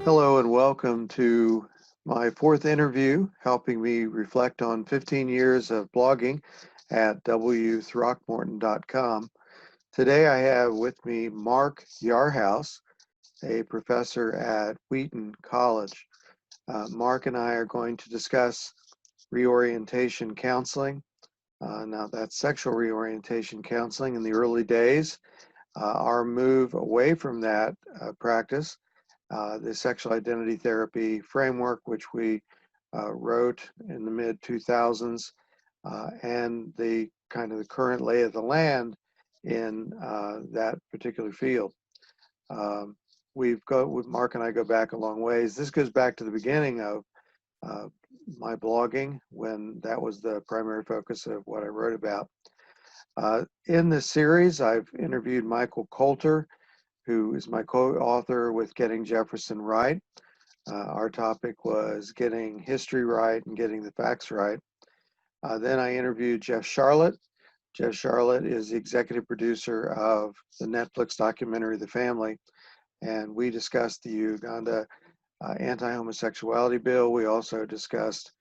Hello and welcome to my fourth interview, helping me reflect on 15 years of blogging at wthrockmorton.com. Today I have with me Mark Yarhouse, a professor at Wheaton College. Mark and I are going to discuss reorientation counseling. Now that's sexual reorientation counseling in the early days, our move away from that practice, the sexual identity therapy framework, which we wrote in the mid-2000s, and the kind of the current lay of the land in that particular field. Mark and I go back a long ways. This goes back to the beginning of my blogging, when that was the primary focus of what I wrote about. In this series, I've interviewed Michael Coulter, who is my co-author with Getting Jefferson Right. Our topic was getting history right and getting the facts right. Then I interviewed Jeff Sharlet. Jeff Sharlet is the executive producer of the Netflix documentary, The Family, and we discussed the Uganda anti-homosexuality bill. We also discussed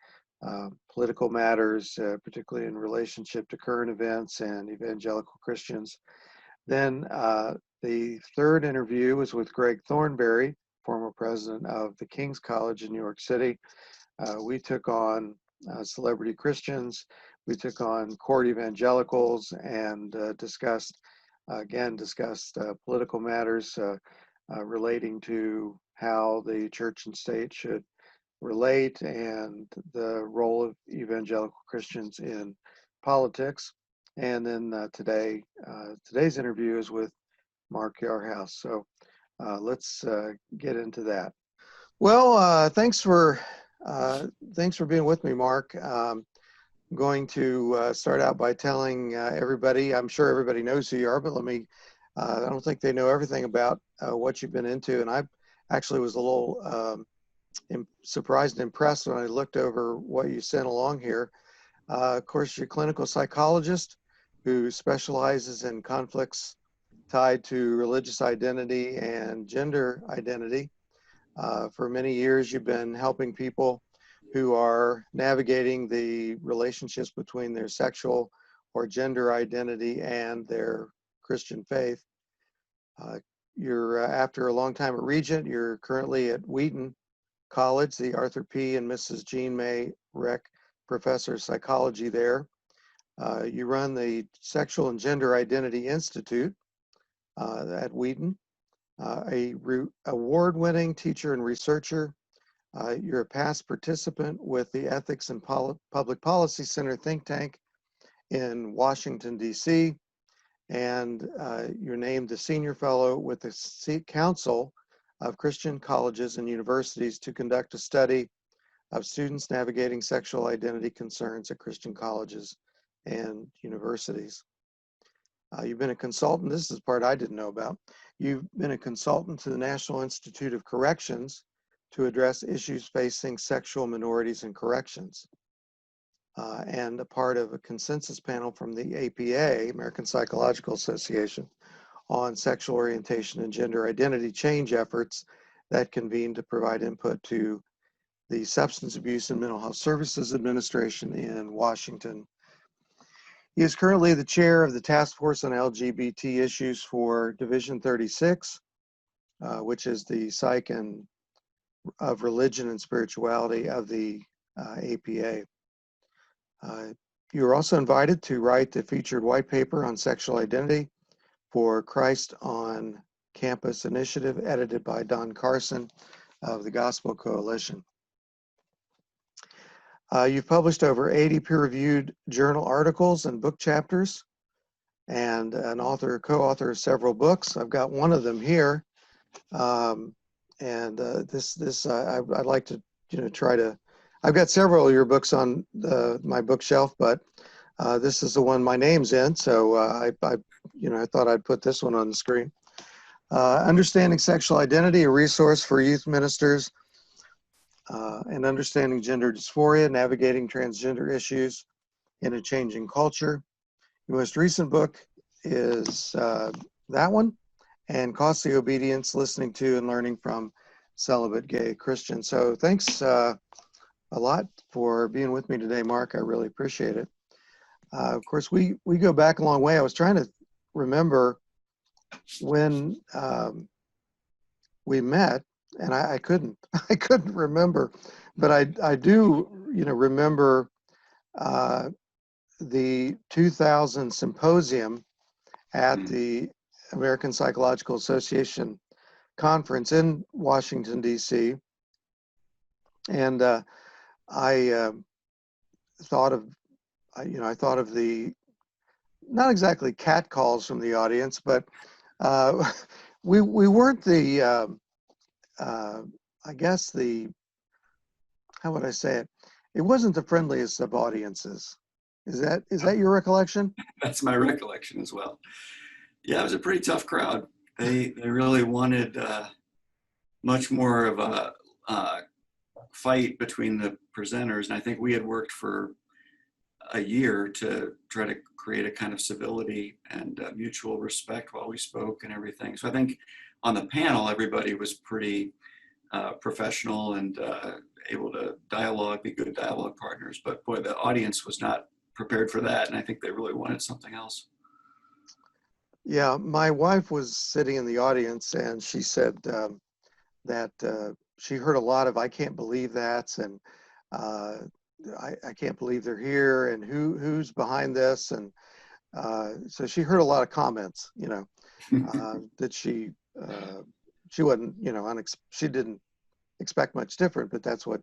political matters, particularly in relationship to current events and evangelical Christians. Then the third interview was with Greg Thornberry, former president of the King's College in New York City. We took on celebrity Christians, we took on court evangelicals, and discussed political matters relating to how the church and state should relate and the role of evangelical Christians in politics. And then today's interview is with Mark Yarhouse. So let's get into that. Well, thanks for being with me, Mark. I'm going to start out by telling everybody. I'm sure everybody knows who you are, but let me. I don't think they know everything about what you've been into, and I actually was a little surprised and impressed when I looked over what you sent along here. Of course, you're a clinical psychologist who specializes in conflicts tied to religious identity and gender identity. For many years, you've been helping people who are navigating the relationships between their sexual or gender identity and their Christian faith. You're after a long time at Regent, you're currently at Wheaton College, the Arthur P. and Mrs. Jean May Reck Professor of Psychology there. You run the Sexual and Gender Identity Institute at Wheaton, a award-winning teacher and researcher. You're a past participant with the Ethics and Public Policy Center think tank in Washington, D.C., and you're named a senior fellow with the Council of Christian Colleges and Universities to conduct a study of students navigating sexual identity concerns at Christian colleges and universities. You've been a consultant. This is the part I didn't know about. You've been a consultant to the National Institute of Corrections to address issues facing sexual minorities in corrections, and a part of a consensus panel from the APA, American Psychological Association, on sexual orientation and gender identity change efforts that convened to provide input to the Substance Abuse and Mental Health Services Administration in Washington. He is currently the chair of the Task Force on LGBT Issues for Division 36, which is the Psych and of Religion and Spirituality of the APA. You were also invited to write the featured white paper on sexual identity for Christ on Campus Initiative, edited by Don Carson of the Gospel Coalition. You've published over 80 peer-reviewed journal articles and book chapters, and an author, co-author of several books. I've got one of them here, and I'd like to, try to. I've got several of your books on my bookshelf, but this is the one my name's in, so I thought I'd put this one on the screen. Understanding Sexual Identity, a resource for youth ministers, and Understanding Gender Dysphoria, Navigating Transgender Issues in a Changing Culture. Your most recent book is that one, and Costly Obedience, Listening to and Learning from celibate gay Christian. So thanks a lot for being with me today, Mark. I really appreciate it. Of course, we go back a long way. I was trying to remember when we met, and I couldn't I couldn't remember, but I do remember the 2000 symposium at the American Psychological Association conference in Washington, D.C. And I thought of, I thought of the, not exactly catcalls from the audience, but we weren't the, I guess how would I say it? It wasn't the friendliest of audiences. Is that your recollection? That's my recollection as well. Yeah, it was a pretty tough crowd. They really wanted much more of a fight between the presenters, and I think we had worked for a year to try to create a kind of civility and mutual respect while we spoke and everything. So I think on the panel, everybody was pretty professional and able to dialogue, be good dialogue partners. But boy, the audience was not prepared for that, and I think they really wanted something else. Yeah, my wife was sitting in the audience, and she said that she heard a lot of "I can't believe that," and I can't believe they're here, and who's behind this, and so she heard a lot of comments, that she wasn't, she didn't expect much different, but that's what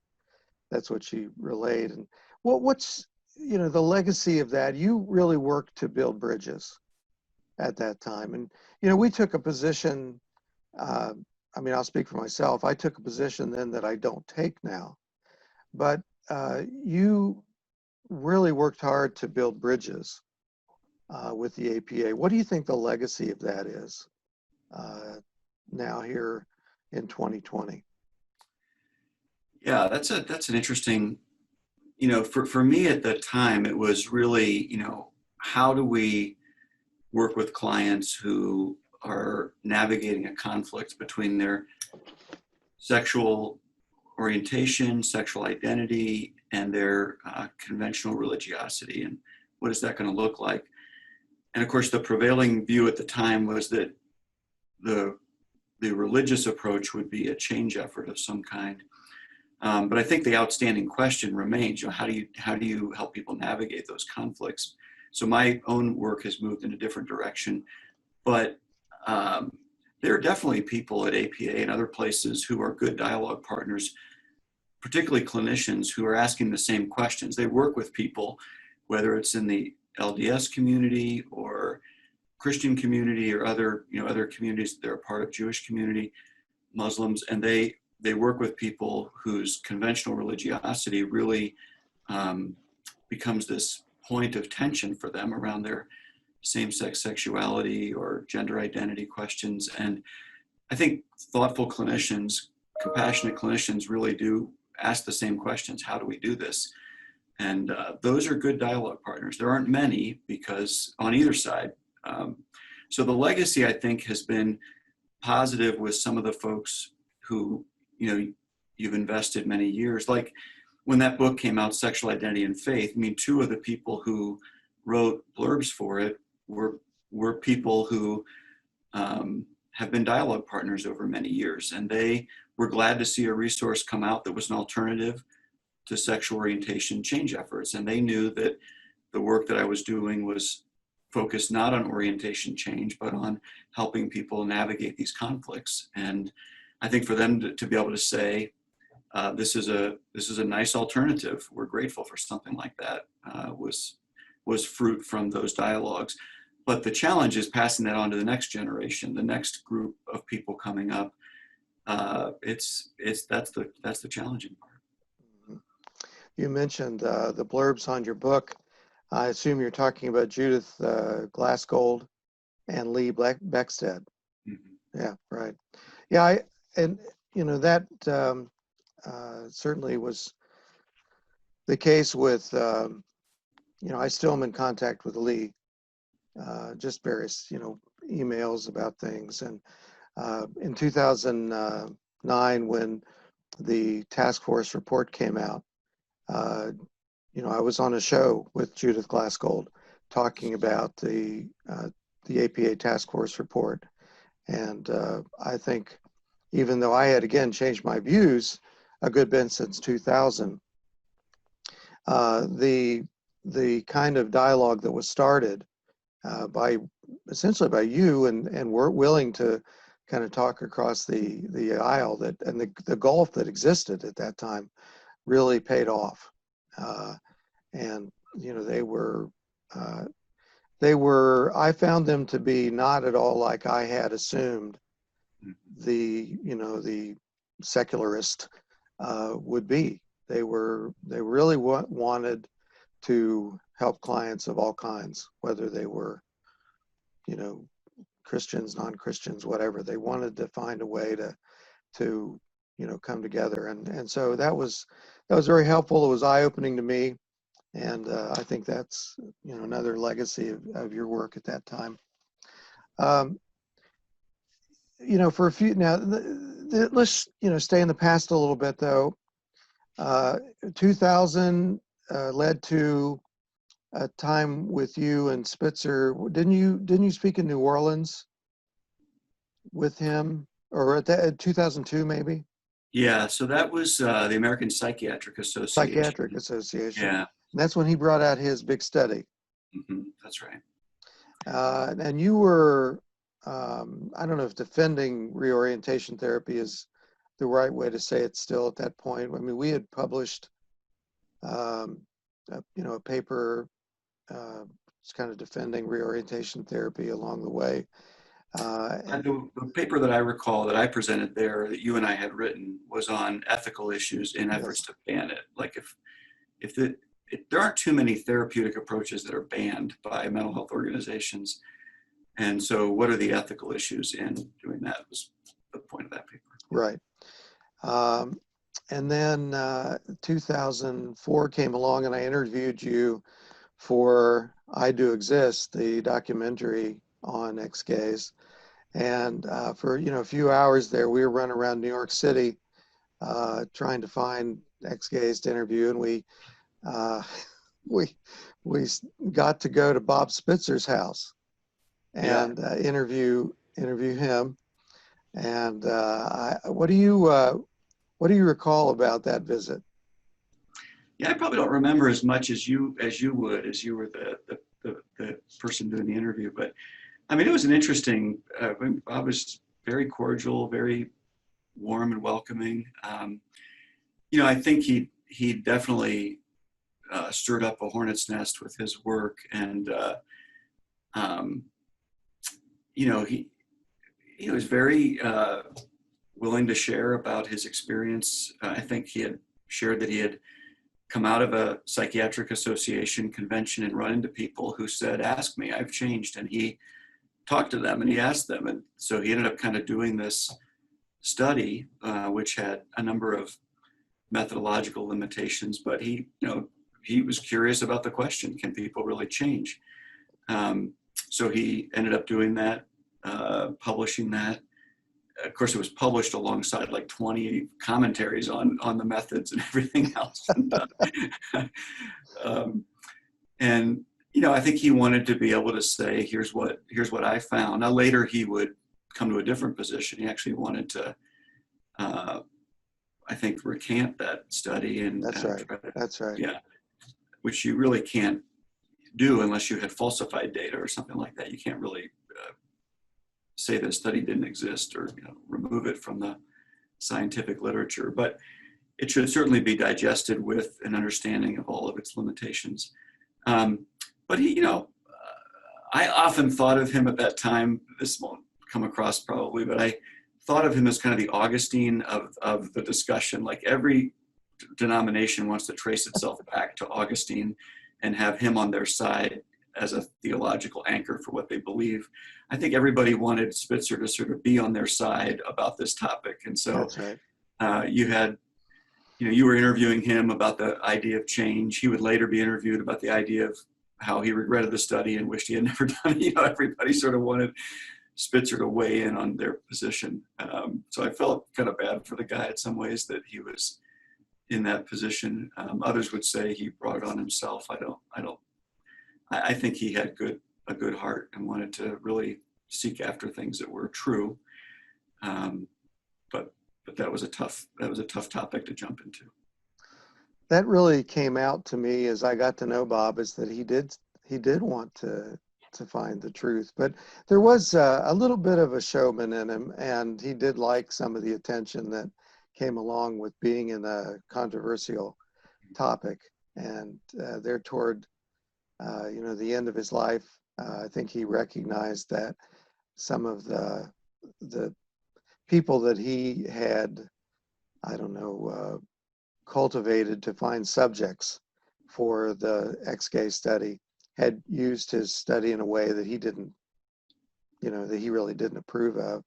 she relayed. And what's the legacy of that? You really worked to build bridges at that time, and we took a position. I mean, I'll speak for myself. I took a position then that I don't take now, but you really worked hard to build bridges with the APA. What do you think the legacy of that is now here in 2020? Yeah, that's an interesting, for me at the time, it was really, how do we work with clients who are navigating a conflict between their sexual orientation, sexual identity, and their conventional religiosity, and what is that going to look like? And of course, the prevailing view at the time was that the religious approach would be a change effort of some kind. But I think the outstanding question remains, how do you help people navigate those conflicts? So my own work has moved in a different direction, but there are definitely people at APA and other places who are good dialogue partners, particularly clinicians who are asking the same questions. They work with people, whether it's in the LDS community or Christian community or other communities. They're a part of Jewish community, Muslims, and they work with people whose conventional religiosity really becomes this point of tension for them around their same-sex sexuality or gender identity questions. And I think thoughtful clinicians, compassionate clinicians really do ask the same questions. How do we do this? And those are good dialogue partners. There aren't many, because on either side. So the legacy, I think, has been positive with some of the folks who, you've invested many years. Like when that book came out, Sexual Identity and Faith, I mean, two of the people who wrote blurbs for it were people who have been dialogue partners over many years. And they were glad to see a resource come out that was an alternative to sexual orientation change efforts. And they knew that the work that I was doing was focused not on orientation change, but on helping people navigate these conflicts. And I think for them to be able to say, this is a nice alternative, we're grateful for something like that, was fruit from those dialogues. But the challenge is passing that on to the next generation, the next group of people coming up. That's the challenging part. You mentioned the blurbs on your book. I assume you're talking about Judith Glassgold and Lee Beckstead. Mm-hmm. Yeah, right. Yeah, that certainly was the case with, I still am in contact with Lee, just various, emails about things. And in 2000, 2009 when the task force report came out. I was on a show with Judith Glassgold talking about the APA task force report. And I think even though I had, again, changed my views a good bit since 2000, the kind of dialogue that was started essentially by you and we're willing to kind of talk across the aisle and the gulf that existed at that time really paid off. And I found them to be not at all like I had assumed the secularist would be. They really wanted to help clients of all kinds, whether they were, Christians, non-Christians, whatever. They wanted to find a way to come together. And so that was very helpful. It was eye-opening to me. And I think that's, another legacy of your work at that time. For a few, now, let's, stay in the past a little bit though. 2000 led to a time with you and Spitzer. Didn't you speak in New Orleans with him, or at 2002 maybe? Yeah, so that was the American Psychiatric Association. Psychiatric Association. Yeah. And that's when he brought out his big study. That's right. And you were, I don't know if defending reorientation therapy is the right way to say it still at that point. I mean, we had published, a paper, just kind of defending reorientation therapy along the way. The paper that I recall that I presented there that you and I had written was on ethical issues in efforts to ban it. Like if there aren't too many therapeutic approaches that are banned by mental health organizations. And so what are the ethical issues in doing that was the point of that paper. Right. And then 2004 came along and I interviewed you for I Do Exist, the documentary on ex-gays. And for, a few hours there, we were running around New York City trying to find ex-gays to interview. And we got to go to Bob Spitzer's house and interview him. And what do you recall about that visit? Yeah, I probably don't remember as much as you would, as you were the person doing the interview. But I mean, it was an interesting. Bob was very cordial, very warm and welcoming. I think he definitely stirred up a hornet's nest with his work, and he was very willing to share about his experience. I think he had shared that he had come out of a psychiatric association convention and run into people who said, "Ask me, I've changed," and he talked to them and he asked them, and so he ended up kind of doing this study, which had a number of methodological limitations, but he was curious about the question, can people really change? So he ended up doing that, publishing that. Of course, it was published alongside like 20 commentaries on the methods and everything else. And I think he wanted to be able to say, here's what I found. Now later he would come to a different position. He actually wanted to, I think, recant that study. And That's right. That's right. Yeah, which you really can't do unless you had falsified data or something like that. You can't really say that a study didn't exist or remove it from the scientific literature. But it should certainly be digested with an understanding of all of its limitations. But he, I often thought of him at that time, this won't come across probably, but I thought of him as kind of the Augustine of the discussion. Like every denomination wants to trace itself back to Augustine and have him on their side as a theological anchor for what they believe. I think everybody wanted Spitzer to sort of be on their side about this topic. And so That's right. you were interviewing him about the idea of change. He would later be interviewed about the idea of how he regretted the study and wished he had never done it. Everybody sort of wanted Spitzer to weigh in on their position. So I felt kind of bad for the guy in some ways that he was in that position. Others would say he brought it on himself. I think he had a good heart and wanted to really seek after things that were true. But that was a tough topic to jump into. That really came out to me as I got to know Bob, is that he did want to find the truth, but there was a little bit of a showman in him, and he did like some of the attention that came along with being in a controversial topic. And there toward the end of his life, I think he recognized that some of the people that he had, I don't know, cultivated to find subjects for the ex-gay study had used his study in a way that he didn't, that he really didn't approve of.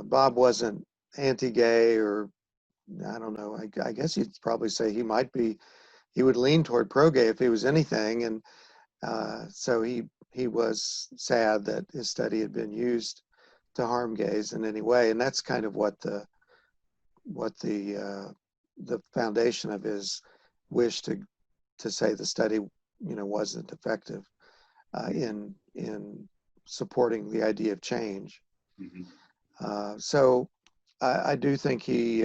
Bob wasn't anti-gay, or I don't know, I guess you'd probably say he would lean toward pro-gay if he was anything. And so he was sad that his study had been used to harm gays in any way. And that's kind of what the foundation of his wish to say the study, wasn't effective in supporting the idea of change. Mm-hmm. So I do think he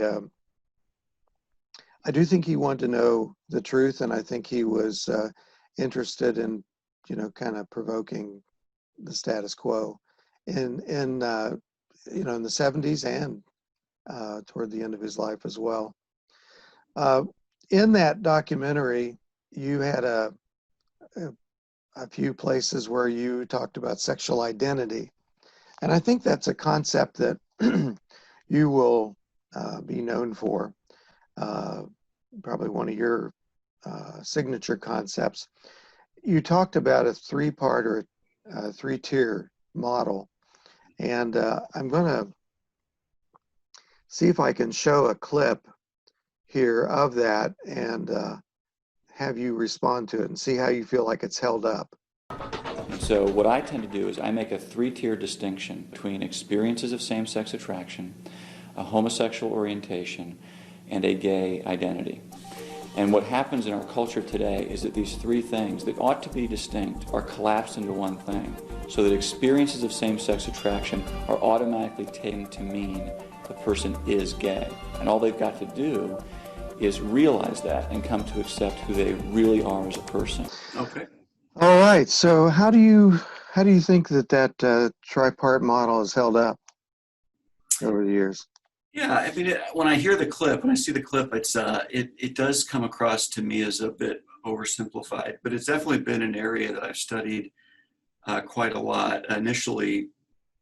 wanted to know the truth, and I think he was interested in, kind of provoking the status quo in the 70s and toward the end of his life as well. In that documentary, you had a few places where you talked about sexual identity. And I think that's a concept that you will be known for, probably one of your signature concepts. You talked about a three-part or a three-tier model. And I'm going to see if I can show a clip here of that and have you respond to it and see how you feel like it's held up. So what I tend to do is I make a three-tier distinction between experiences of same-sex attraction, a homosexual orientation, and a gay identity. And what happens in our culture today is that these three things that ought to be distinct are collapsed into one thing, so that experiences of same-sex attraction are automatically taken to mean the person is gay. And all they've got to do is realize that and come to accept who they really are as a person. Okay. All right. So how do you think that tripart model has held up over the years? Yeah, I mean, when I hear the clip, when I see the clip, it does come across to me as a bit oversimplified, but it's definitely been an area that I've studied quite a lot. Initially,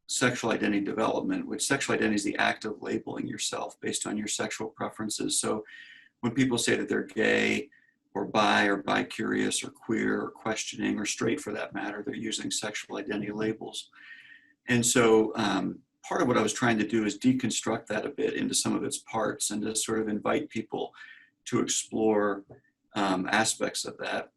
sexual identity development, which sexual identity is the act of labeling yourself based on your sexual preferences. So when people say that they're gay or bi-curious or queer or questioning or straight for that matter, they're using sexual identity labels. And so part of what I was trying to do is deconstruct that a bit into some of its parts and to sort of invite people to explore aspects of that.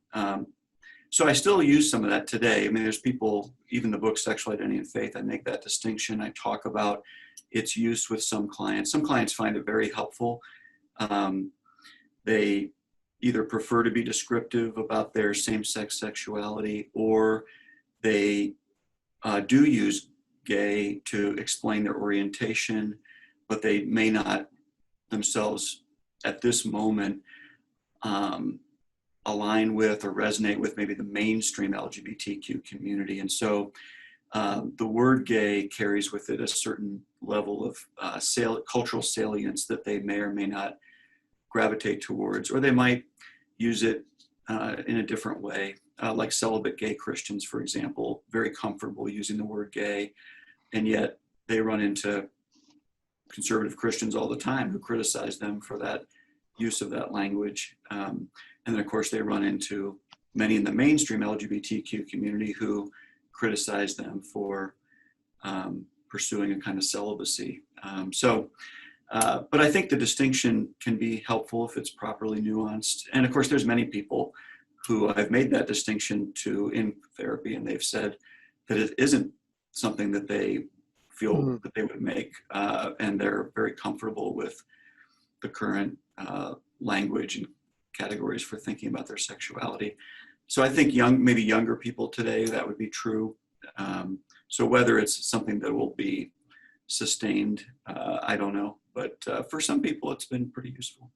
So I still use some of that today. I mean, there's people, even the book Sexual Identity and Faith, I make that distinction. I talk about its use with some clients. Some clients find it very helpful. They either prefer to be descriptive about their same-sex sexuality, or they do use gay to explain their orientation, but they may not themselves at this moment align with or resonate with maybe the mainstream LGBTQ community. And so the word gay carries with it a certain level of cultural salience that they may or may not gravitate towards, or they might use it in a different way, like celibate gay Christians, for example, very comfortable using the word gay, and yet they run into conservative Christians all the time who criticize them for that use of that language. And then, of course, they run into many in the mainstream LGBTQ community who criticize them for pursuing a kind of celibacy. But I think the distinction can be helpful if it's properly nuanced. And of course, there's many people who I've made that distinction to in therapy, and they've said that it isn't something that they feel Mm. that they would make, and they're very comfortable with the current language and categories for thinking about their sexuality. So I think maybe younger people today, that would be true. So whether it's something that will be sustained, I don't know. But for some people, it's been pretty useful.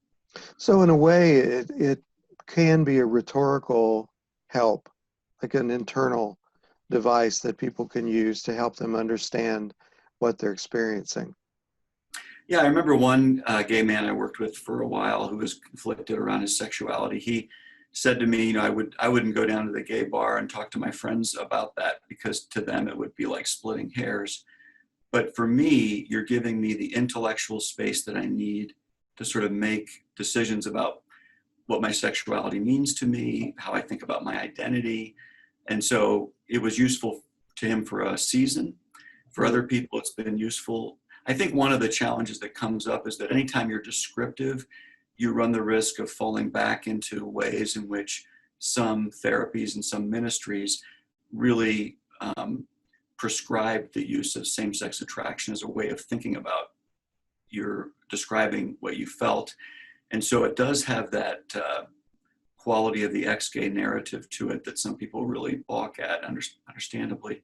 So in a way, it can be a rhetorical help, like an internal device that people can use to help them understand what they're experiencing. Yeah, I remember one gay man I worked with for a while who was conflicted around his sexuality. He said to me, you know, I wouldn't go down to the gay bar and talk to my friends about that because to them it would be like splitting hairs. But for me, you're giving me the intellectual space that I need to sort of make decisions about what my sexuality means to me, how I think about my identity. And so it was useful to him for a season. For other people, it's been useful. I think one of the challenges that comes up is that anytime you're descriptive, you run the risk of falling back into ways in which some therapies and some ministries really prescribe the use of same-sex attraction as a way of thinking about your describing what you felt. And so it does have that quality of the ex-gay narrative to it that some people really balk at, understandably.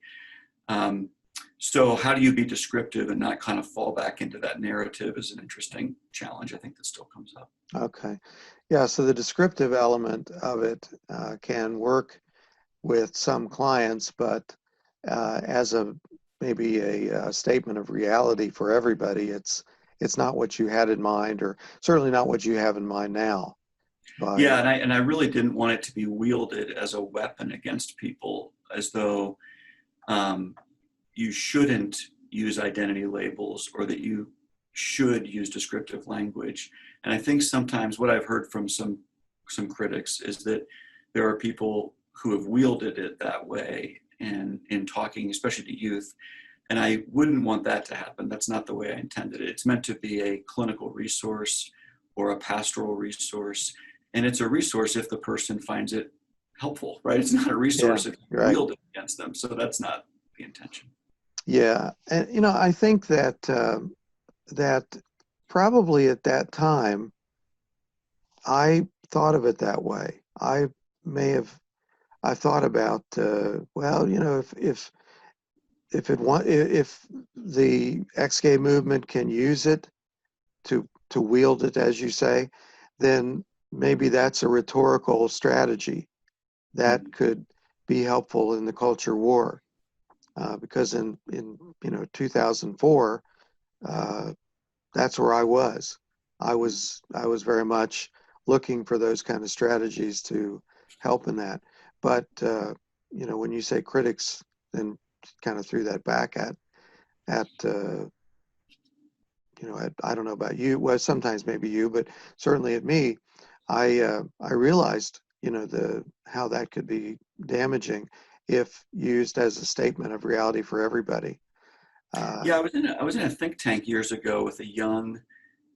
So how do you be descriptive and not kind of fall back into that narrative is an interesting challenge, I think, that still comes up. Okay. Yeah, so the descriptive element of it can work with some clients, but as maybe a statement of reality for everybody, it's not what you had in mind, or certainly not what you have in mind now. Yeah, and I really didn't want it to be wielded as a weapon against people, as though you shouldn't use identity labels or that you should use descriptive language. And I think sometimes what I've heard from some critics is that there are people who have wielded it that way and in talking, especially to youth. And I wouldn't want that to happen. That's not the way I intended it. It's meant to be a clinical resource or a pastoral resource. And it's a resource if the person finds it helpful, right? It's not a resource if you wield it against them. So that's not the intention. Yeah, and you know, I think that that probably at that time, I thought of it that way. I thought about well, you know, if the ex-gay movement can use it to wield it, as you say, then maybe that's a rhetorical strategy that could be helpful in the culture war. Because in 2004, that's where I was. I was very much looking for those kind of strategies to help in that. But you know, when you say critics, then kind of threw that back at you know, I don't know about you. Well, sometimes maybe you, but certainly at me, I realized, you know, how that could be damaging if used as a statement of reality for everybody. Yeah, I was in a think tank years ago with a young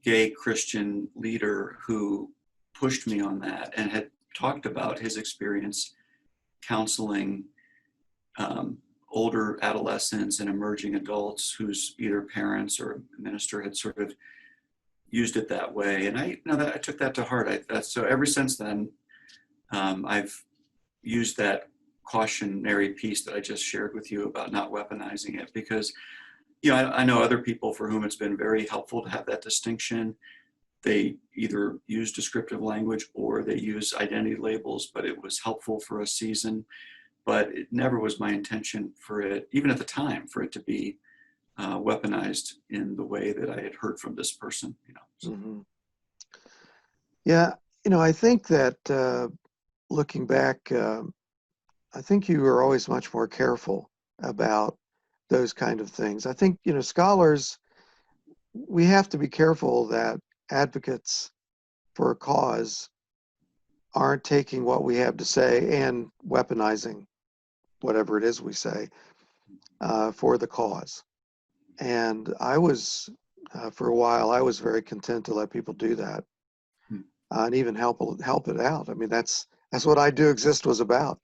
gay Christian leader who pushed me on that and had talked about his experience counseling older adolescents and emerging adults whose either parents or minister had sort of used it that way. And I took that to heart. So ever since then, I've used that cautionary piece that I just shared with you about not weaponizing it, because you know, I know other people for whom it's been very helpful to have that distinction. They either use descriptive language or they use identity labels, but it was helpful for a season. But it never was my intention for it, even at the time, for it to be weaponized in the way that I had heard from this person. You know. So. Mm-hmm. Yeah, you know, I think that looking back, I think you were always much more careful about those kind of things. I think, you know, scholars, we have to be careful that advocates for a cause aren't taking what we have to say and weaponizing whatever it is we say for the cause. And I was, for a while, I was very content to let people do that and even help it out. I mean, that's what I Do Exist was about.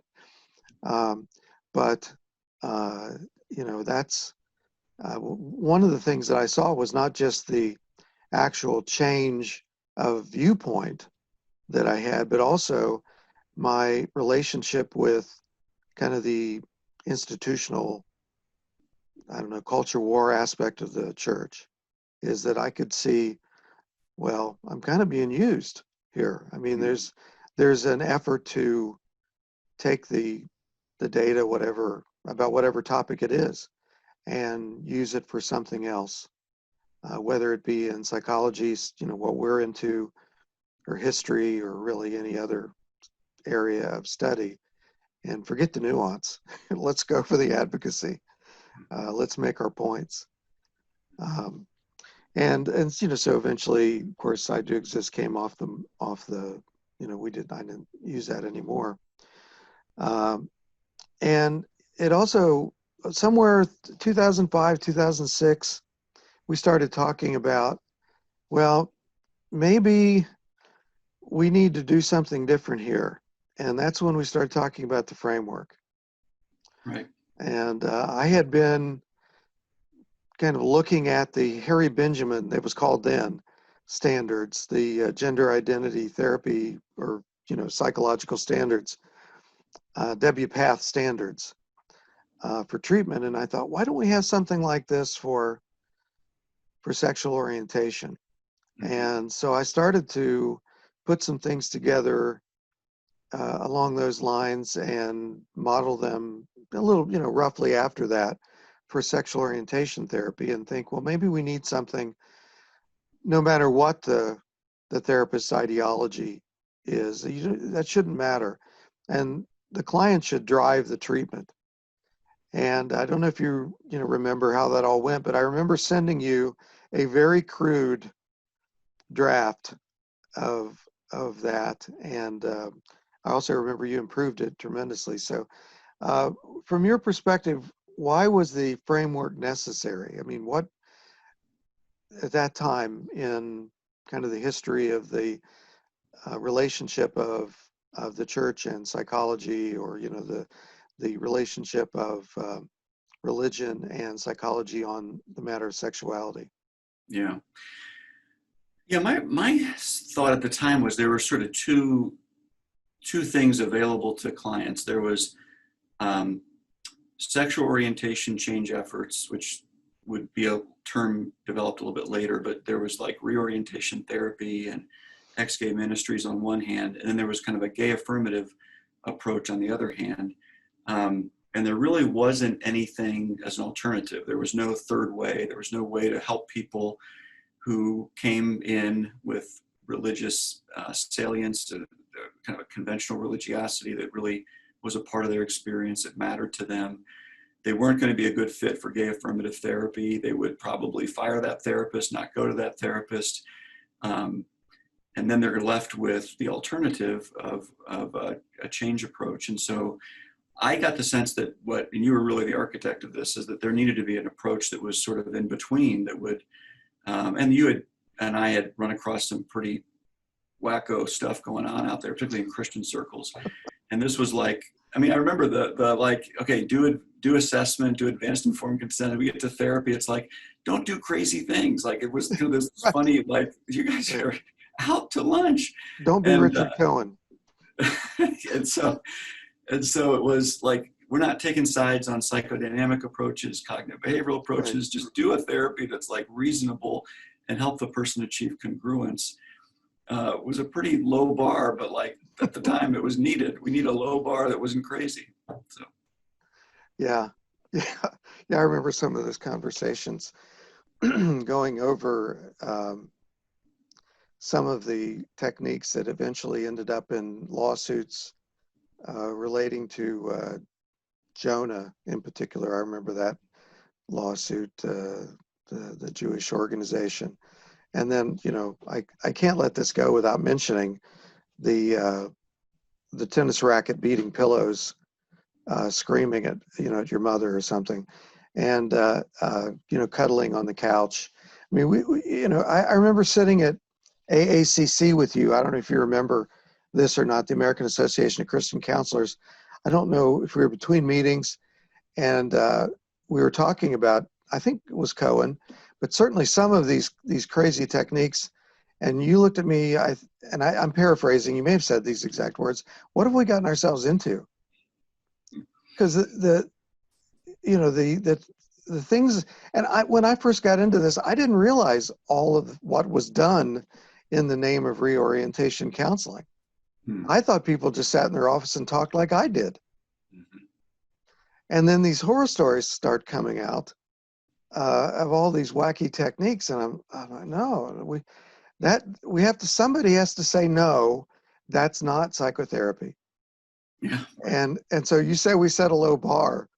But that's one of the things that I saw was not just the actual change of viewpoint that I had, but also my relationship with kind of the institutional, I don't know, culture war aspect of the church, is that I could see, well, I'm kind of being used here. I mean, there's an effort to take the data, whatever, about whatever topic it is, and use it for something else, whether it be in psychology, what we're into, or history, or really any other area of study, and forget the nuance. Let's go for the advocacy. Let's make our points. Um, and so eventually, of course, I Do Exist came off the I didn't use that anymore. And it also, somewhere 2005, 2006, we started talking about, well, maybe we need to do something different here. And that's when we started talking about the framework. Right. And I had been kind of looking at the Harry Benjamin, it was called then, standards, the gender identity therapy, or psychological standards, WPATH standards for treatment. And I thought, why don't we have something like this for sexual orientation? Mm-hmm. And so I started to put some things together along those lines and model them a little, roughly after that for sexual orientation therapy, and think, well, maybe we need something, no matter what the therapist's ideology is, that shouldn't matter. And the client should drive the treatment. And I don't know if you remember how that all went, but I remember sending you a very crude draft of that, and I also remember you improved it tremendously. So, from your perspective, why was the framework necessary? I mean, what at that time in kind of the history of the relationship of the church and psychology, or the relationship of religion and psychology on the matter of sexuality? Yeah. Yeah, my thought at the time was there were sort of two things available to clients. There was sexual orientation change efforts, which would be a term developed a little bit later, but there was like reorientation therapy and ex-gay ministries on one hand, and then there was kind of a gay affirmative approach on the other hand. And there really wasn't anything as an alternative. There was no third way. There was no way to help people who came in with religious salience, to kind of a conventional religiosity that really was a part of their experience, that mattered to them. They weren't going to be a good fit for gay affirmative therapy. They would probably fire that therapist, not go to that therapist. And then they're left with the alternative of a change approach. And so I got the sense that and you were really the architect of this, is that there needed to be an approach that was sort of in between, that would, and you and I had run across some pretty wacko stuff going on out there, particularly in Christian circles. And this was like, I mean, I remember the like, okay, do assessment, do advanced informed consent. We get to therapy. It's like, don't do crazy things. Like, it was this funny, like, you guys are out to lunch. Don't be Richard Cohen. and so it was like, we're not taking sides on psychodynamic approaches, cognitive behavioral approaches. Right. Just do a therapy that's like reasonable and help the person achieve congruence. It was a pretty low bar, but like at the time it was needed. We need a low bar that wasn't crazy. So. Yeah. I remember some of those conversations going over some of the techniques that eventually ended up in lawsuits relating to Jonah in particular. I remember that lawsuit, the Jewish organization. And then, I can't let this go without mentioning the tennis racket beating pillows, screaming at your mother or something, and cuddling on the couch. I mean, I remember sitting at AACC with you. I don't know if you remember this or not, the American Association of Christian Counselors. I don't know if we were between meetings, and we were talking about, I think it was Cohen, but certainly some of these crazy techniques. And you looked at me, I'm paraphrasing. You may have said these exact words. What have we gotten ourselves into? Because the things, and when I first got into this, I didn't realize all of what was done in the name of reorientation counseling. I thought people just sat in their office and talked like I did. And then these horror stories start coming out of all these wacky techniques, and I'm like, no, somebody has to say no, that's not psychotherapy. Yeah. And so you say we set a low bar.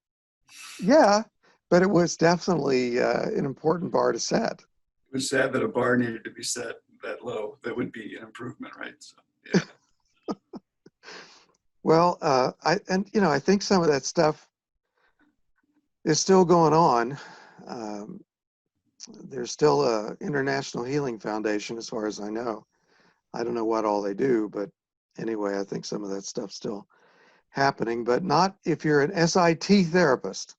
Yeah, but it was definitely an important bar to set. It was sad that a bar needed to be set that low. That would be an improvement, right? So, yeah. Well, I think some of that stuff is still going on. There's still a International Healing Foundation, as far as I know. I don't know what all they do, but anyway, I think some of that stuff's still happening, but not if you're an SIT therapist.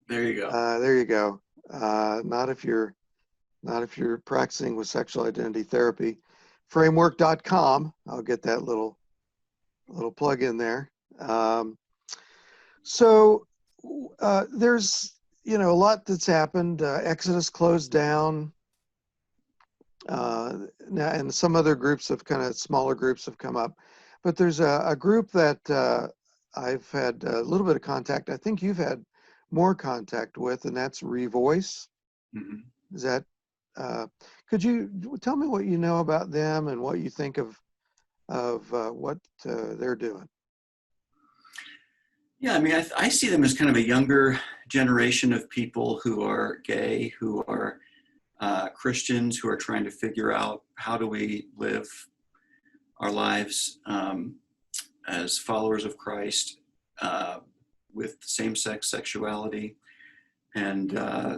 There you go. There you go. Not if you're practicing with sexual identity therapy. Framework.com. I'll get that little plug in there. So there's a lot that's happened. Exodus closed down. Now, and some other groups have smaller groups have come up, but there's a group that I've had a little bit of contact. I think you've had more contact with, and that's Revoice. Mm-hmm. Is that? Could you tell me what you know about them and what you think of what they're doing? Yeah, I mean, I see them as kind of a younger generation of people who are gay, who are Christians, who are trying to figure out how do we live our lives as followers of Christ with same-sex sexuality. And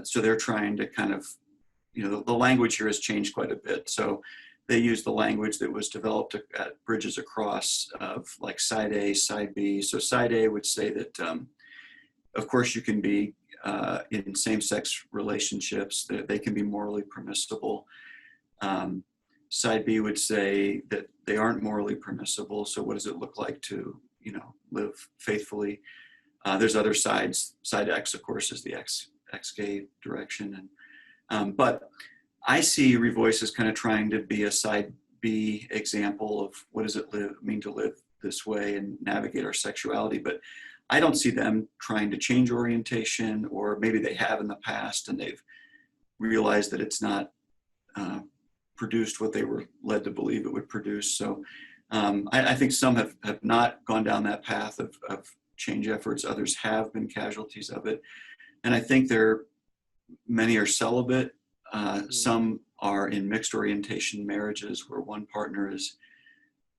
so they're trying to kind of, the language here has changed quite a bit. So they use the language that was developed at Bridges Across of like side A, side B. So side A would say that, of course, you can be in same-sex relationships, that they can be morally permissible. Side B would say that they aren't morally permissible. So what does it look like to, live faithfully? There's other sides. Side X, of course, is the ex-gay direction. But I see Revoice as kind of trying to be a side B example of what does it mean to live this way and navigate our sexuality. But I don't see them trying to change orientation, or maybe they have in the past and they've realized that it's not produced what they were led to believe it would produce. So I think some have not gone down that path of change efforts. Others have been casualties of it. And I think many are celibate. Some are in mixed orientation marriages where one partner is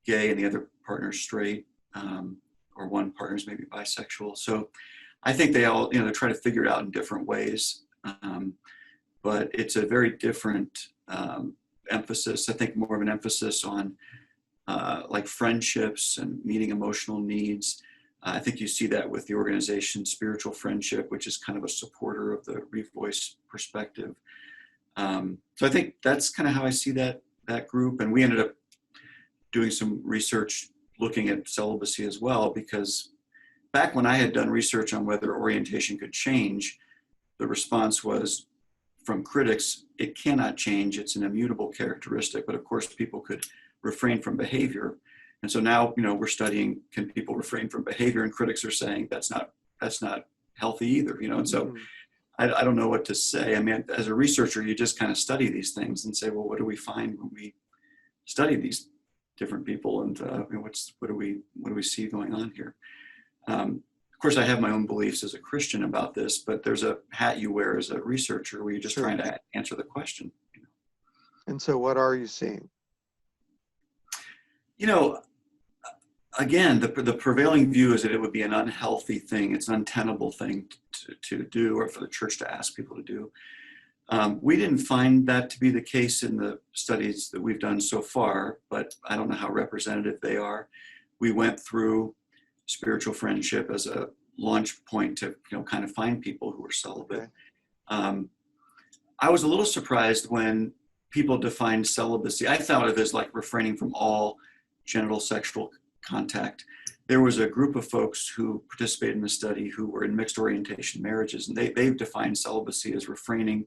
gay and the other partner is straight, or one partner is maybe bisexual. So I think they all, try to figure it out in different ways. But it's a very different emphasis. I think more of an emphasis on like friendships and meeting emotional needs. I think you see that with the organization Spiritual Friendship, which is kind of a supporter of the Revoice perspective. So I think that's kind of how I see that group. And we ended up doing some research looking at celibacy as well, because back when I had done research on whether orientation could change, the response was from critics, it cannot change. It's an immutable characteristic, but of course people could refrain from behavior. And so now, we're studying, can people refrain from behavior? And critics are saying that's not healthy either, and so I don't know what to say. I mean, as a researcher, you just kind of study these things and say, well, what do we find when we study these different people, and what do we see going on here? Of course, I have my own beliefs as a Christian about this, but there's a hat you wear as a researcher where you're just trying to answer the question. And so, what are you seeing? Again, the prevailing view is that it would be an unhealthy thing. It's an untenable thing to do, or for the church to ask people to do. We didn't find that to be the case in the studies that we've done so far, but I don't know how representative they are. We went through Spiritual Friendship as a launch point to, kind of find people who were celibate. Okay. I was a little surprised when people defined celibacy. I thought of it as like refraining from all genital sexual contact. There was a group of folks who participated in the study who were in mixed orientation marriages, and they defined celibacy as refraining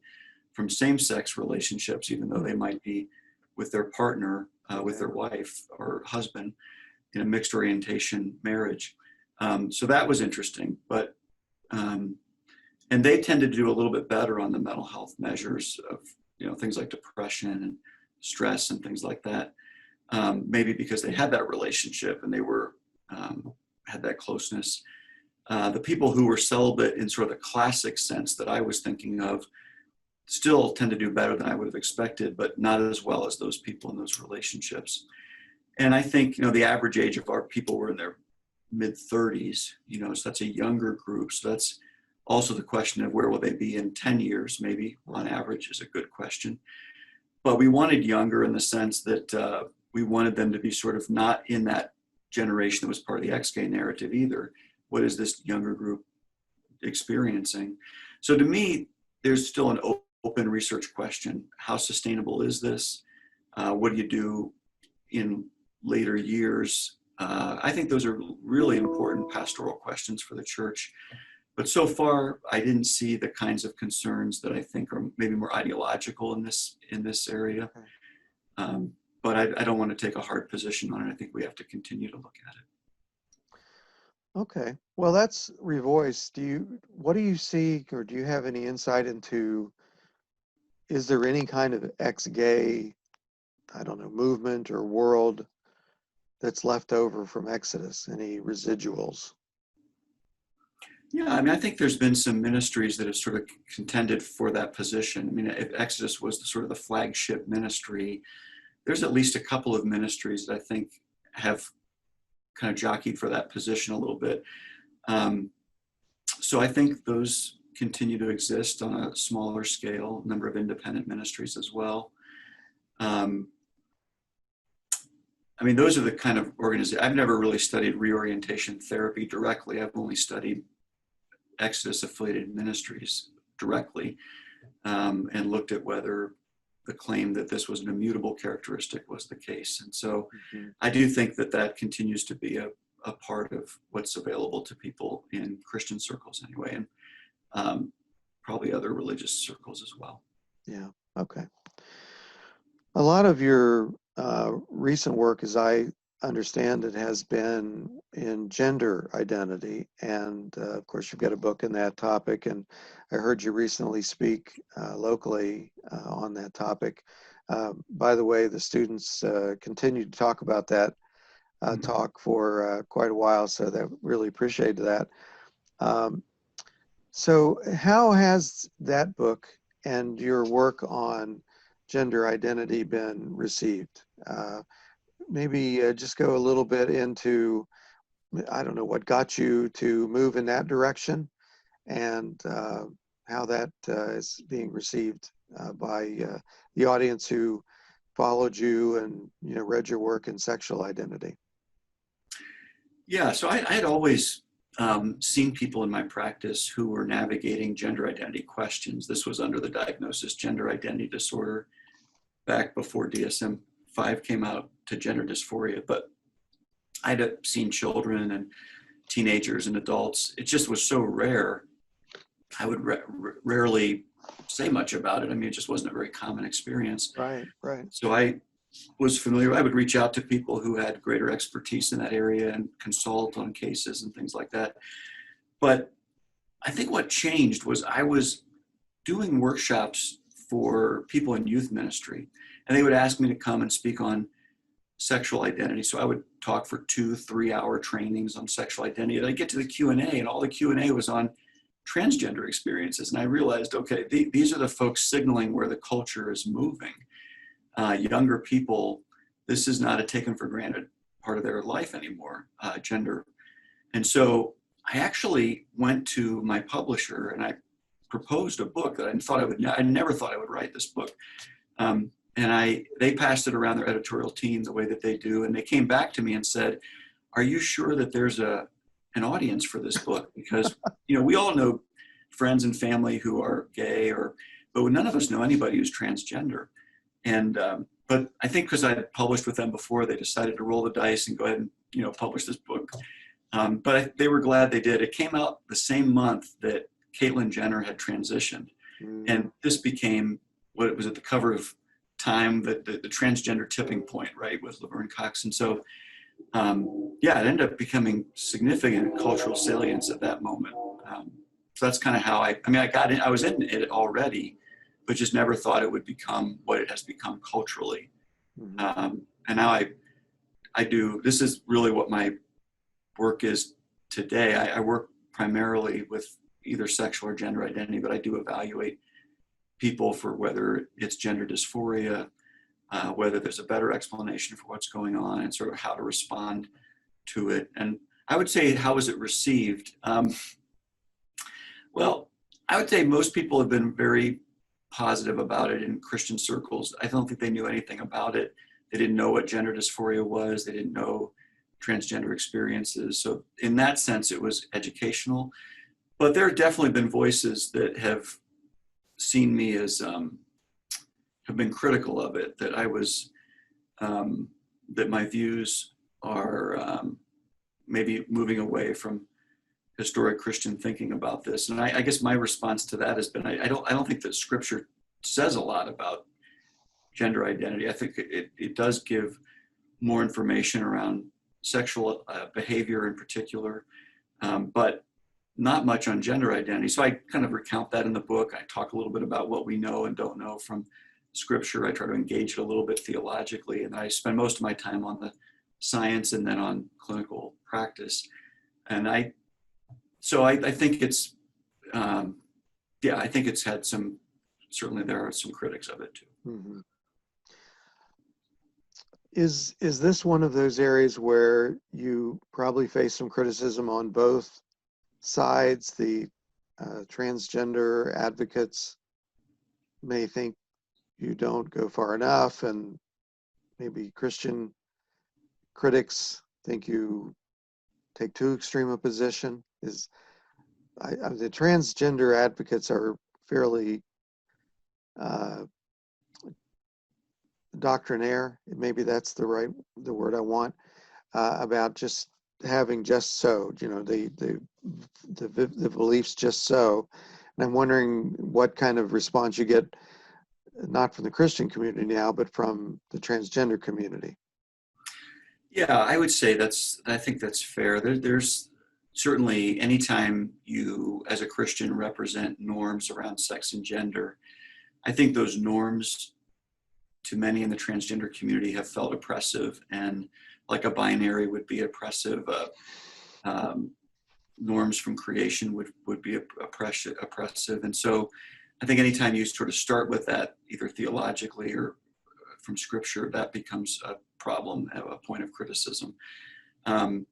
from same-sex relationships, even though they might be with their partner, with their wife or husband in a mixed orientation marriage. So that was interesting, but and they tended to do a little bit better on the mental health measures of things like depression and stress and things like that. Maybe because they had that relationship and they were had that closeness. The people who were celibate in sort of the classic sense that I was thinking of still tend to do better than I would have expected, but not as well as those people in those relationships. And I think, the average age of our people were in their mid-30s, so that's a younger group. So that's also the question of where will they be in 10 years, maybe on average, is a good question. But we wanted younger in the sense that we wanted them to be sort of not in that generation that was part of the ex-gay narrative either. What is this younger group experiencing? So to me, there's still an open research question. How sustainable is this? What do you do in later years? I think those are really important pastoral questions for the church. But so far, I didn't see the kinds of concerns that I think are maybe more ideological in this area. But I don't want to take a hard position on it. I think we have to continue to look at it. Okay. Well, that's Revoice. What do you see, or do you have any insight into, is there any kind of ex-gay, I don't know, movement or world that's left over from Exodus? Any residuals? Yeah, I think there's been some ministries that have sort of contended for that position. If Exodus was sort of the flagship ministry, there's at least a couple of ministries that I think have kind of jockeyed for that position a little bit. So I think those continue to exist on a smaller scale, number of independent ministries as well. Those are the kind of organizations. I've never really studied reorientation therapy directly. I've only studied Exodus affiliated ministries directly, and looked at whether the claim that this was an immutable characteristic was the case. And so I do think that continues to be a part of what's available to people in Christian circles anyway, and probably other religious circles as well. Yeah, okay. A lot of your recent work, as I understand it, has been in gender identity. And of course, you've got a book in that topic. And I heard you recently speak locally on that topic. By the way, the students continued to talk about that talk for quite a while. So that really appreciated that. So how has that book and your work on gender identity been received? Maybe just go a little bit into, I don't know, what got you to move in that direction, and how that is being received by the audience who followed you and read your work in sexual identity. Yeah, so I had always seen people in my practice who were navigating gender identity questions. This was under the diagnosis gender identity disorder back before DSM-5 came out to gender dysphoria, but I'd seen children and teenagers and adults. It just was so rare. I would rarely say much about it. It just wasn't a very common experience. Right. So I was familiar. I would reach out to people who had greater expertise in that area and consult on cases and things like that. But I think what changed was I was doing workshops for people in youth ministry, and they would ask me to come and speak on sexual identity. So I would talk for 2-3 hour trainings on sexual identity. And I'd get to the Q&A, and all the Q&A was on transgender experiences. And I realized, okay, these are the folks signaling where the culture is moving. Younger people, this is not a taken for granted part of their life anymore, gender. And so I actually went to my publisher and I proposed a book that I never thought I would write this book. And they passed it around their editorial team the way that they do. And they came back to me and said, are you sure that there's an an audience for this book because, we all know friends and family who are gay, but none of us know anybody who's transgender. And, but I think because I had published with them before, they decided to roll the dice and go ahead and, publish this book. But they were glad they did. It came out the same month that Caitlyn Jenner had transitioned. And this became what it was at the cover of Time, the transgender tipping point, right, with Laverne Cox. And so, it ended up becoming significant cultural salience at that moment. So that's kind of how I got in. I was in it already, but just never thought it would become what it has become culturally. And now I do, this is really what my work is today. I work primarily with either sexual or gender identity, but I do evaluate people for whether it's gender dysphoria, whether there's a better explanation for what's going on and sort of how to respond to it. And I would say, how was it received? Well, I would say most people have been very positive about it in Christian circles. I don't think they knew anything about it. They didn't know what gender dysphoria was. They didn't know transgender experiences. So in that sense, it was educational. But there have definitely been voices that have seen me as, have been critical of it, that I was, that my views are maybe moving away from historic Christian thinking about this. And I guess my response to that has been, I don't think that Scripture says a lot about gender identity. I think it does give more information around sexual behavior in particular, but not much on gender identity. So I kind of recount that in the book. I talk a little bit about what we know and don't know from Scripture. I try to engage it a little bit theologically, and I spend most of my time on the science and then on clinical practice. And I think it's, I think it's had some, certainly there are some critics of it too. Mm-hmm. Is this one of those areas where you probably face some criticism on both sides? The transgender advocates may think you don't go far enough, and maybe Christian critics think you take too extreme a position. The transgender advocates are fairly doctrinaire, maybe that's the word I want, about just having just so, the beliefs just so. And I'm wondering what kind of response you get, not from the Christian community now, but from the transgender community. Yeah, I would say I think that's fair. There's certainly, anytime you as a Christian represent norms around sex and gender, I think those norms to many in the transgender community have felt oppressive, and like a binary would be oppressive. Norms from creation would be oppressive. And so I think anytime you sort of start with that, either theologically or from Scripture, that becomes a problem, a point of criticism. I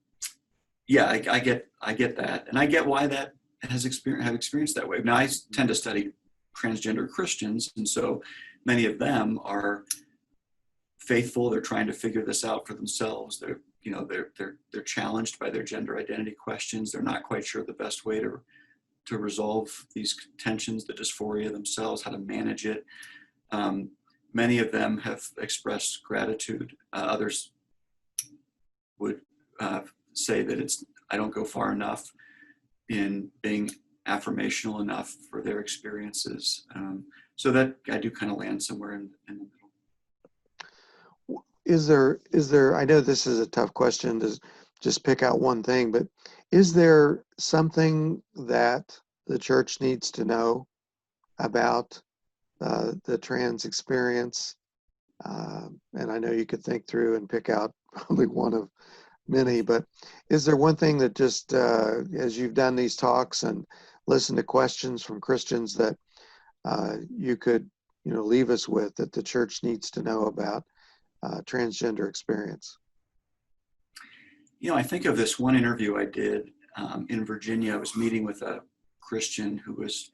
get that, and I get why that have experienced that way. Now, I tend to study transgender Christians, and so many of them are faithful. They're trying to figure this out for themselves. They're challenged by their gender identity questions. They're not quite sure the best way to resolve these tensions, the dysphoria themselves, how to manage it. Many of them have expressed gratitude. Others would say that I don't go far enough in being affirmational enough for their experiences. So that I do kind of land somewhere in the middle. Is there, I know this is a tough question to just pick out one thing, but is there something that the church needs to know about the trans experience? And I know you could think through and pick out probably one of many, but is there one thing that just, as you've done these talks and listened to questions from Christians, that you could, leave us with, that the church needs to know about transgender experience? I think of this one interview I did in Virginia. I was meeting with a Christian who was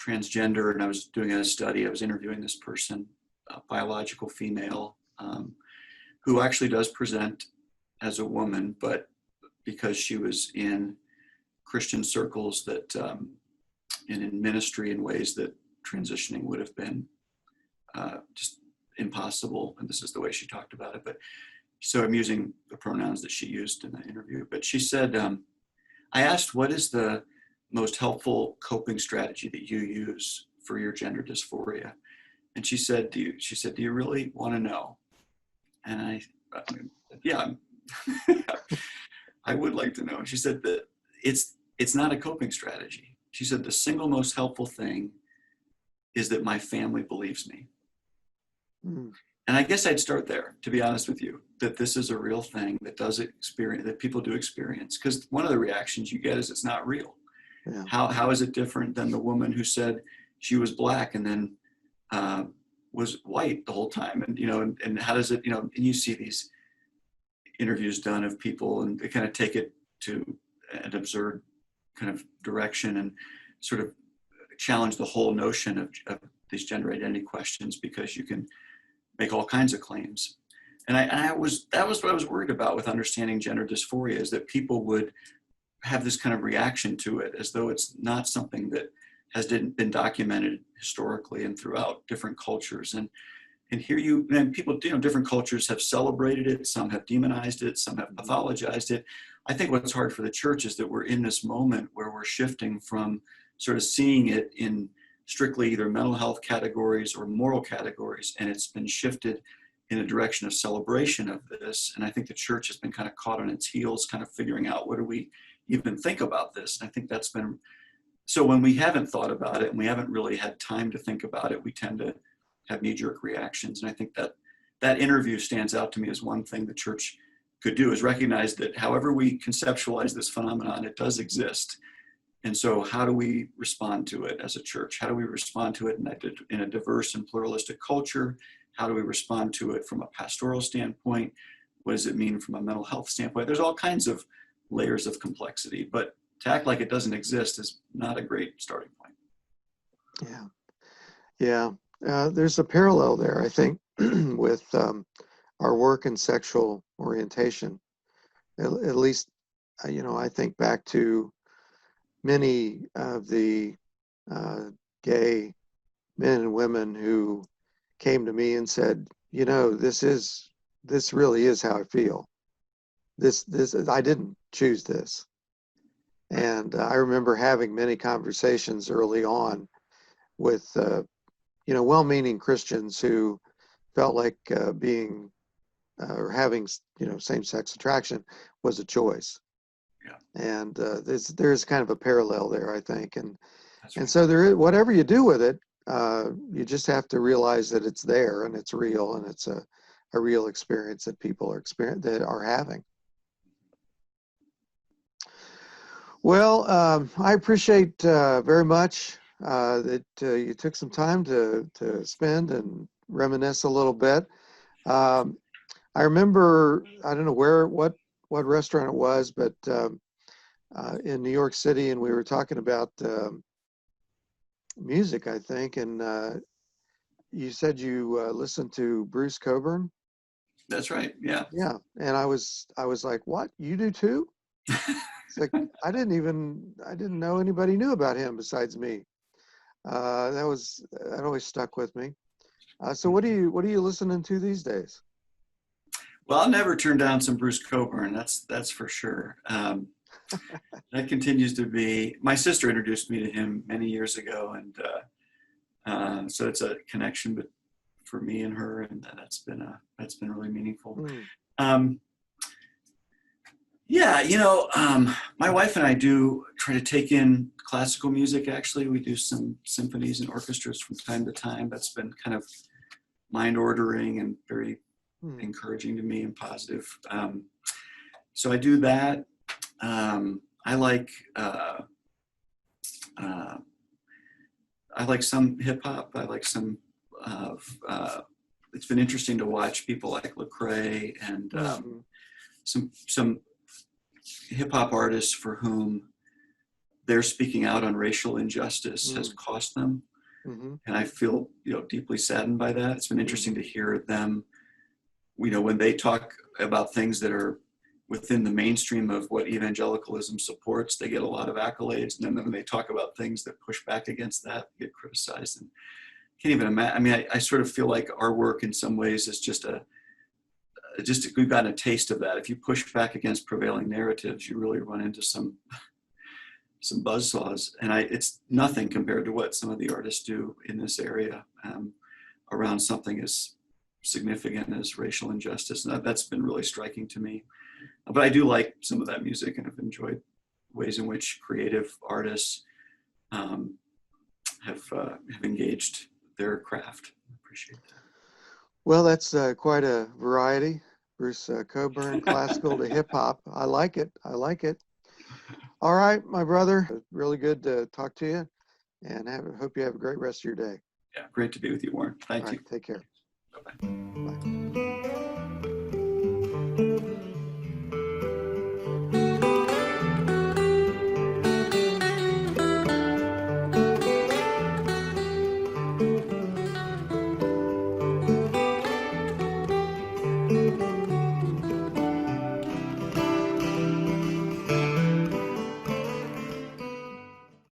transgender, and I was doing a study. I was interviewing this person, a biological female, who actually does present as a woman, but because she was in Christian circles that, and in ministry in ways that transitioning would have been just impossible. And this is the way she talked about it. But so I'm using the pronouns that she used in the interview. But she said, I asked, what is the most helpful coping strategy that you use for your gender dysphoria? And she said, do you really want to know? And I mean, yeah, I would like to know. She said that it's not a coping strategy. She said the single most helpful thing is that my family believes me. Mm. And I guess I'd start there, to be honest with you, that this is a real thing that people do experience. Because one of the reactions you get is it's not real. Yeah. How is it different than the woman who said she was Black and then was white the whole time? And, and how does it, and you see these interviews done of people and they kind of take it to an absurd kind of direction and sort of challenge the whole notion of these gender identity questions, because you can make all kinds of claims. And that was what I was worried about with understanding gender dysphoria, is that people would have this kind of reaction to it as though it's not something that has been documented historically and throughout different cultures. And here people, different cultures have celebrated it, some have demonized it, some have pathologized it. I think what's hard for the church is that we're in this moment where we're shifting from sort of seeing it in strictly either mental health categories or moral categories, and it's been shifted in a direction of celebration of this. And I think the church has been kind of caught on its heels, kind of figuring out, what do we even think about this? And I think that's been, so when we haven't thought about it and we haven't really had time to think about it, we tend to have knee-jerk reactions. And I think that interview stands out to me as one thing the church could do, is recognize that however we conceptualize this phenomenon, it does exist. And so how do we respond to it as a church? How do we respond to it in a diverse and pluralistic culture? How do we respond to it from a pastoral standpoint? What does it mean from a mental health standpoint? There's all kinds of layers of complexity, but to act like it doesn't exist is not a great starting point. Yeah. There's a parallel there, I think, with our work in sexual orientation. At least, I think back to many of the gay men and women who came to me and said, this really is how I feel. This I didn't choose this. And I remember having many conversations early on with well-meaning Christians who felt like being or having same-sex attraction was a choice. Yeah. And there's kind of a parallel there, I think. And That's and right. so there is, whatever you do with it, you just have to realize that it's there and it's real, and it's a real experience that people are having. Well, I appreciate very much that you took some time to spend and reminisce a little bit. I remember, I don't know what restaurant it was, but in New York City, and we were talking about music, I think, and you said you listened to Bruce Cockburn. That's right. Yeah. Yeah, and I was like, "What? You do too?" It's like I didn't know anybody knew about him besides me. That always stuck with me. So what are you listening to these days? Well, I'll never turn down some Bruce Cockburn. That's for sure. That continues to be. My sister introduced me to him many years ago, and so it's a connection, but for me and her, and that's been really meaningful. Yeah, my wife and I do try to take in classical music. Actually, we do some symphonies and orchestras from time to time. That's been kind of mind ordering and very encouraging to me and positive. So I do that. I like some hip hop. I like some. It's been interesting to watch people like Lecrae and some hip hop artists for whom their speaking out on racial injustice has cost them. And I feel, deeply saddened by that. It's been interesting to hear them, when they talk about things that are within the mainstream of what evangelicalism supports, they get a lot of accolades. And then when they talk about things that push back against that, they get criticized. And can't even imagine. I mean, I sort of feel like our work in some ways is just we've gotten a taste of that. If you push back against prevailing narratives, you really run into some buzzsaws. And it's nothing compared to what some of the artists do in this area around something as significant as racial injustice. And that's been really striking to me. But I do like some of that music, and have enjoyed ways in which creative artists have engaged their craft. I appreciate that. Well, that's quite a variety. Bruce Coburn, classical to hip hop. I like it. I like it. All right, my brother. Really good to talk to you, and hope you have a great rest of your day. Yeah, great to be with you, Warren. Thank All you. right, take care. Bye-bye. Bye.